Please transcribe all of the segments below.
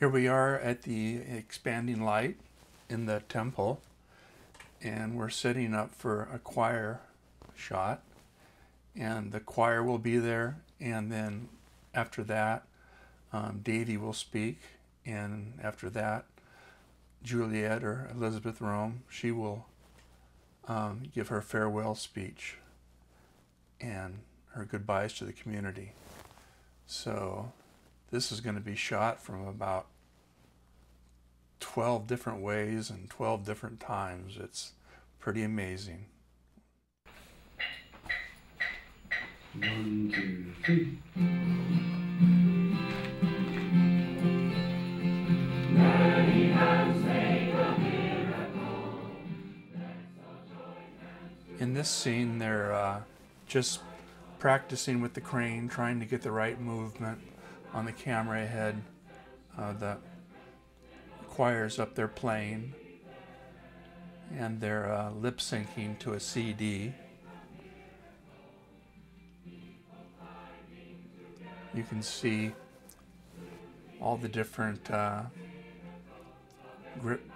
Here we are at the expanding light in the temple, and we're setting up for a choir shot, and the choir will be there, and then after that Davy will speak, and after that Juliet or Elizabeth Rome, she will give her farewell speech and her goodbyes to the community. So this is going to be shot from about 12 different ways and 12 different times. It's pretty amazing. 1, 2, 3. Many hands make a miracle. In this scene, they're just practicing with the crane, trying to get the right movement on the camera ahead. The choir's up there playing, and they're lip syncing to a CD. You can see all the different grip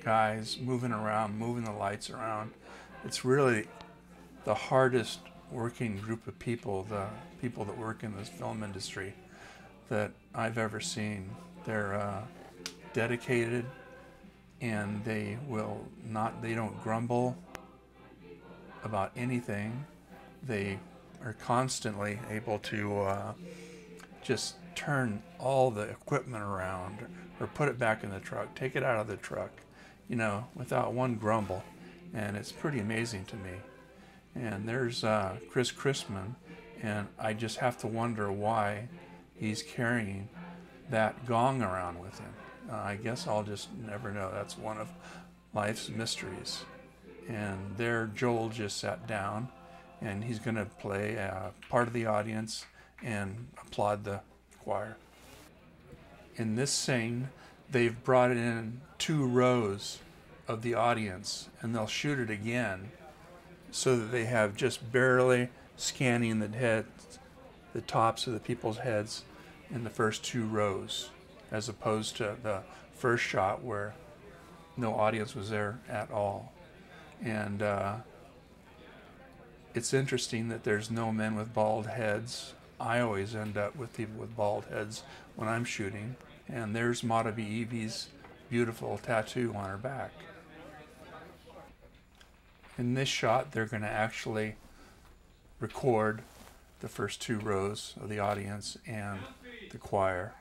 guys moving around, moving the lights around. It's really the hardest working group of people, the people that work in this film industry, that I've ever seen. They're dedicated, and they don't grumble about anything. They are constantly able to just turn all the equipment around or put it back in the truck, take it out of the truck, you know, without one grumble. And it's pretty amazing to me. And there's Chris Chrisman, and I just have to wonder why he's carrying that gong around with him. I guess I'll just never know. That's one of life's mysteries. And there Joel just sat down, and he's going to play part of the audience and applaud the choir. In this scene, they've brought in 2 rows of the audience, and they'll shoot it again so that they have just barely scanning the tops of the people's heads in the first 2 rows, as opposed to the first shot where no audience was there at all. And it's interesting that there's no men with bald heads. I always end up with people with bald heads when I'm shooting. And there's Madhavi Evie's beautiful tattoo on her back. In this shot, they're going to actually record the first 2 rows of the audience and the choir.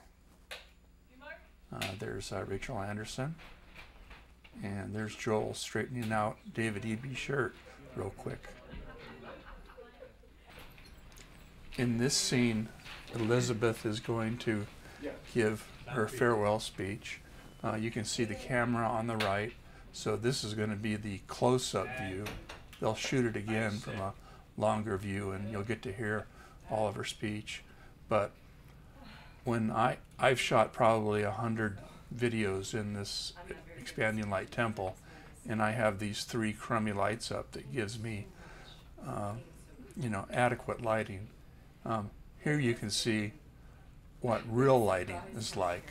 There's Rachel Anderson, and there's Joel straightening out David Eby's shirt real quick. In this scene, Elizabeth is going to give her farewell speech. You can see the camera on the right, so this is going to be the close-up view. They'll shoot it again from a longer view, and you'll get to hear all of her speech. But when I've shot probably 100 videos in this expanding light temple, and I have these 3 crummy lights up that gives me you know, adequate lighting. Here you can see what real lighting is like,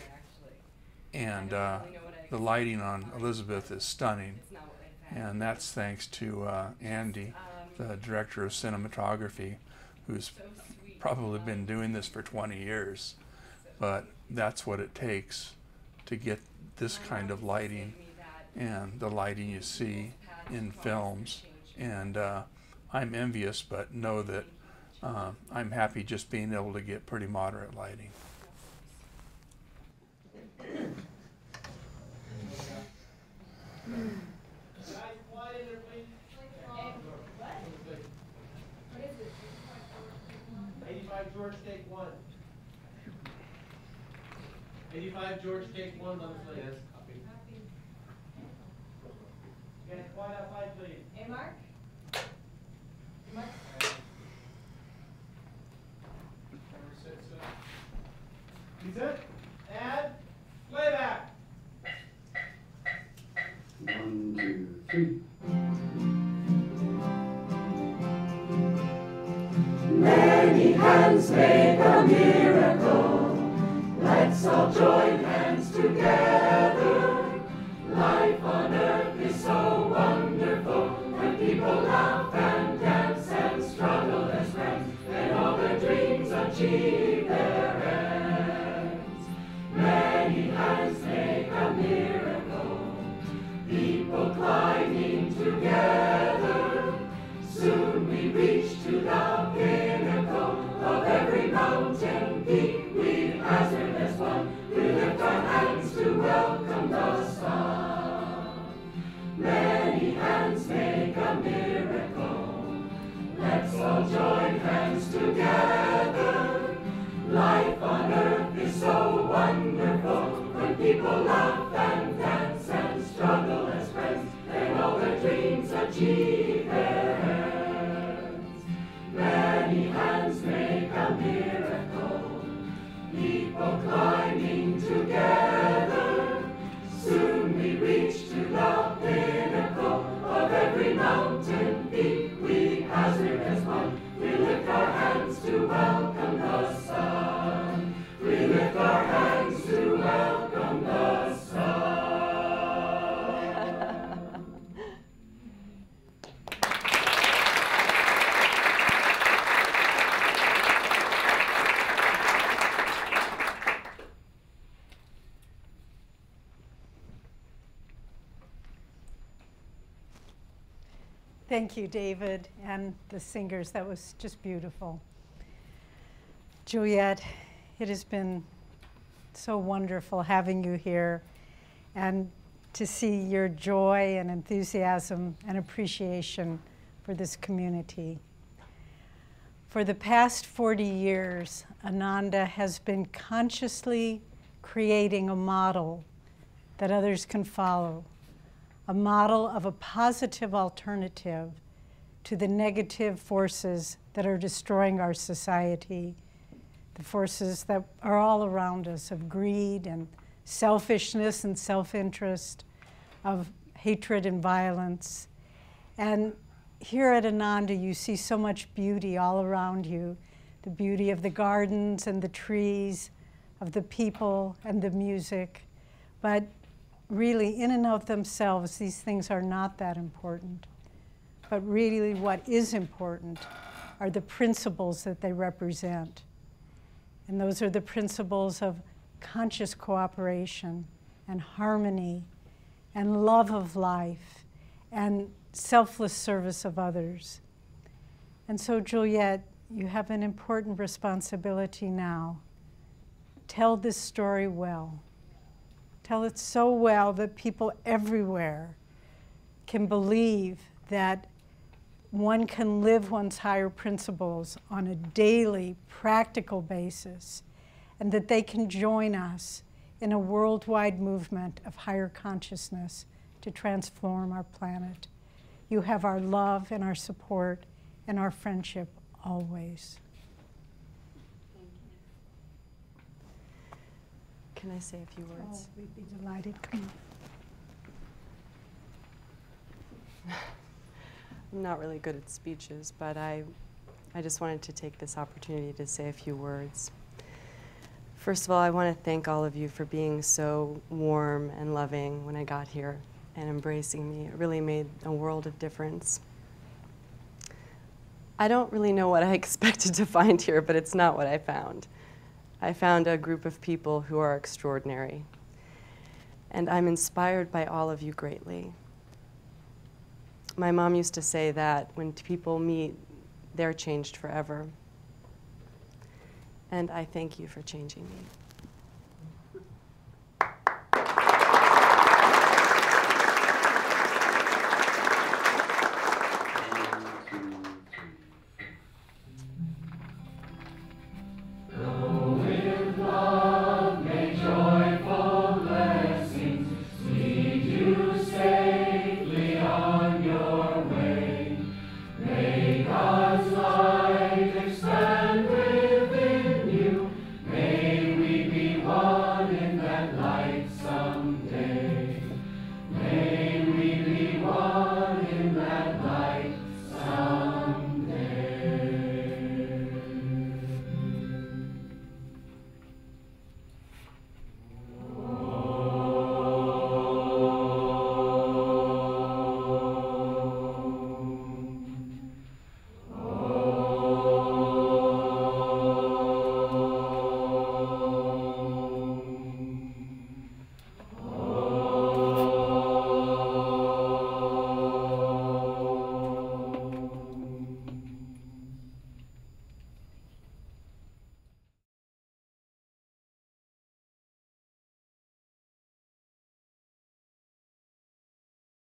and the lighting on Elizabeth is stunning, and that's thanks to Andy, the director of cinematography, who's probably been doing this for 20 years, but that's what it takes to get this kind of lighting and the lighting you see in films. And I'm envious, but know that I'm happy just being able to get pretty moderate lighting. George, take 1. 85 George, take 1. Let us know. Yes, copy. Okay, quiet outside, please. Hey, Mark. Hey, Mark. He's it. And playback. 1, 2, 3. Many hands make a miracle. Let's all join hands. together. Life on earth is so wonderful when people laugh and dance and struggle as friends, and all their dreams achieve their ends. Many hands make a miracle, people climbing together. Soon we reach to the pinnacle of every mountain peak we hazard as one. We lift our hands to welcome the sun. Many hands make a miracle. Let's all join hands together. Life on earth is so wonderful when people laugh and dance and struggle as friends, and all their dreams achieve their ends. Many hands make a miracle, people climbing together. Soon we reach to the pinnacle of every mountain peak we hazard as one. We lift our hands to welcome the sun. We lift our hands to welcome the sun. Thank you, David, and the singers. That was just beautiful. Juliet, it has been so wonderful having you here and to see your joy and enthusiasm and appreciation for this community. For the past 40 years, Ananda has been consciously creating a model that others can follow, a model of a positive alternative to the negative forces that are destroying our society, the forces that are all around us of greed and selfishness and self-interest, of hatred and violence. And here at Ananda, you see so much beauty all around you, the beauty of the gardens and the trees, of the people and the music. But really, in and of themselves, these things are not that important. But really what is important are the principles that they represent. And those are the principles of conscious cooperation and harmony and love of life and selfless service of others. And so, Juliet, you have an important responsibility now. Tell this story well. Tell it so well that people everywhere can believe that one can live one's higher principles on a daily, practical basis, and that they can join us in a worldwide movement of higher consciousness to transform our planet. You have our love and our support and our friendship always. Can I say a few words? Oh, we'd be delighted. Come on. I'm not really good at speeches, but I just wanted to take this opportunity to say a few words. First of all, I want to thank all of you for being so warm and loving when I got here and embracing me. It really made a world of difference. I don't really know what I expected to find here, but it's not what I found. I found a group of people who are extraordinary, and I'm inspired by all of you greatly. My mom used to say that when people meet, they're changed forever. And I thank you for changing me.